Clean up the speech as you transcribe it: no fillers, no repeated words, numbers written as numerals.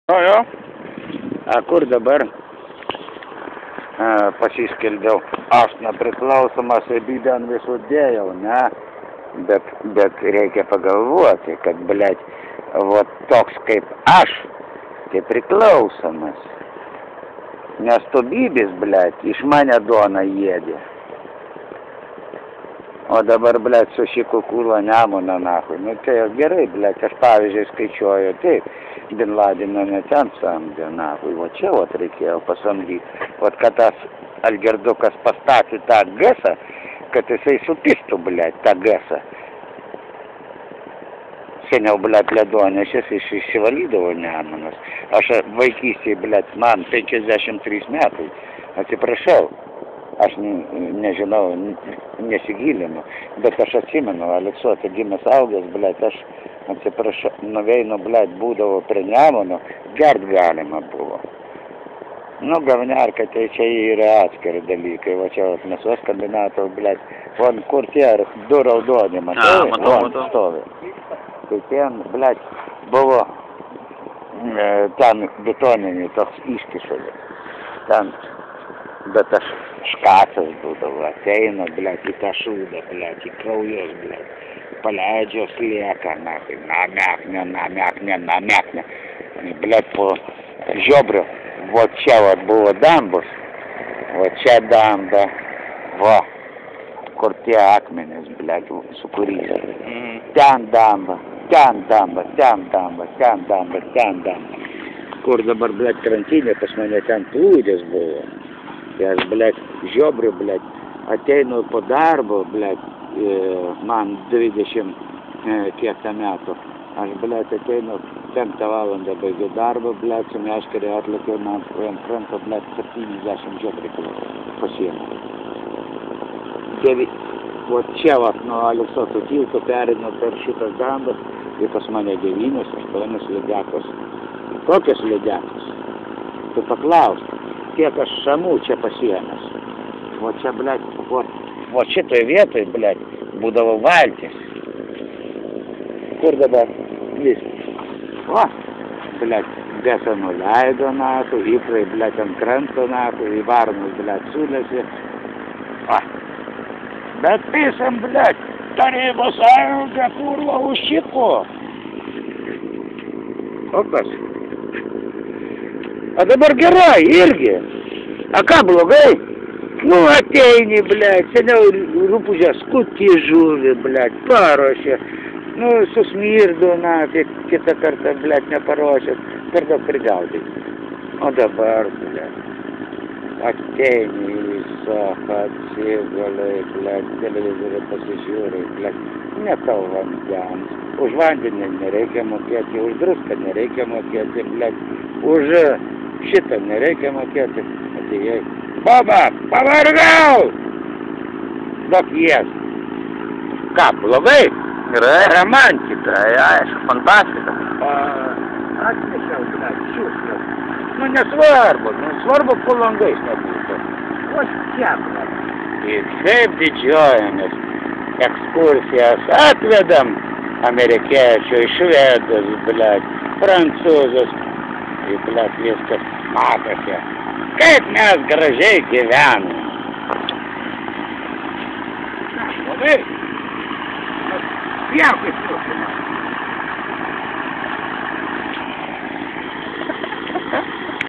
Jo. A kur dabar pasiskelbiau? Aš nepriklausomas savybėn visų dėjau, ne? Bet reikia pagalvoti, kad, blėt, vot toks kaip aš, tai priklausomas. Nes tu bybis, blėt, iš mane duona jėdė. O dabar, blėt, su šiku kūlo Nemuną, nahui. Nu, tai gerai, blėt, aš pavyzdžiui skaičiuoju, taip, Bin Ladeno ne ten samdė, nahui. O čia, vat, reikėjo pasamdyti. Vat, kad tas Algirdukas pastatė tą gesą, kad jisai supistų, blėt, tą gesą. Seniau, blėt, ledonešės išsivalydavo Nemunas. Aš vaikystėje, blėt, man 53 metai. Atsiprašau. Aš nežinau, nesigilinu, bet aš atsimenu, Aleksuota gimęs augęs, blėt, aš atsiprašau, nuveinu, blėt, būdavo prie Nemuno, gert galima buvo. Nu, gavnarka, tai čia yra atskiri dalykai, va čia mėsos kombinato, blėt, von kur tie du raudoni, matai, von stovi. Tai ten, blėt, buvo ten betoninį toks iškišulis, ten, bet aš škacas būdavo, ateina, blėt, į tą šūdą, blėt, į kraujus, blėt, paleidžio slieka, namekne, blėt, po žiobrio, va čia, va, buvo dambus, va čia damba, va, kur tie akmenės, blėt, su kuriais, ten damba, kur dabar, blėt, krantinė, pas mane ten plūdės buvo. Tai aš, blėt, žiobriu, blėt, ateinu po darbo, blėt, man 20 kiek metų. Aš, blėt, ateinu 5 valandą baigiu darbą, blėt, su meškerė atlikiau, man krantą, blėt, 70 žiobrių pasiėmė. Tai, o čia, va, nuo Aleksoto tilto perinu per šitas dambas, ir pas mane 9-8 lydekos. Kokios lydekos? Tu paklausk. Kiek aš šamų čia pasiėmęs. O čia, blėt, o šitoj vietoj, blėt, būdavo valtis. Kur dabar? Viskas. O, blėt, gesą nuleido, natų, įprai, blėt, ant kranto, natų, į varnus, blėt, sulėsi. O, bet pisam, blėt, Tarybos sąjunga kurva užšiko. O kas? A dabar gerai, irgi. A ką blogai? Nu, ateini, blėt, seniau rupūžę skutį žuvį, blėt, paruošė. Nu, susmirdo, na, tai kitą kartą, blėt, neparuošė, per daug prigaudai. O dabar, blėt, ateini į sochą, atsigulai, blėt, televizorių pasižiūrai, blėt, ne tau vandens. Už vandenį nereikia mokėti, už druską nereikia mokėti, blėt, už šitą nereikia mokėti. Atėjai. Baba, pavargau! Duok jas. Ką, blogai? Gerai. Romantika. Aišku, fantastika. Atnešiau, blėt, šiukšliau. Nu, nesvarbu, svarbu, po langais nebūtų. O čia, blėt. Ir kaip didžiuojamės. Ekskursijas atvedam amerikiečių, švedus, blėt, prancūzus. Ir, blėt, viskas matosi. Kaip mes gražiai gyvenam. Labai. Pjaukit,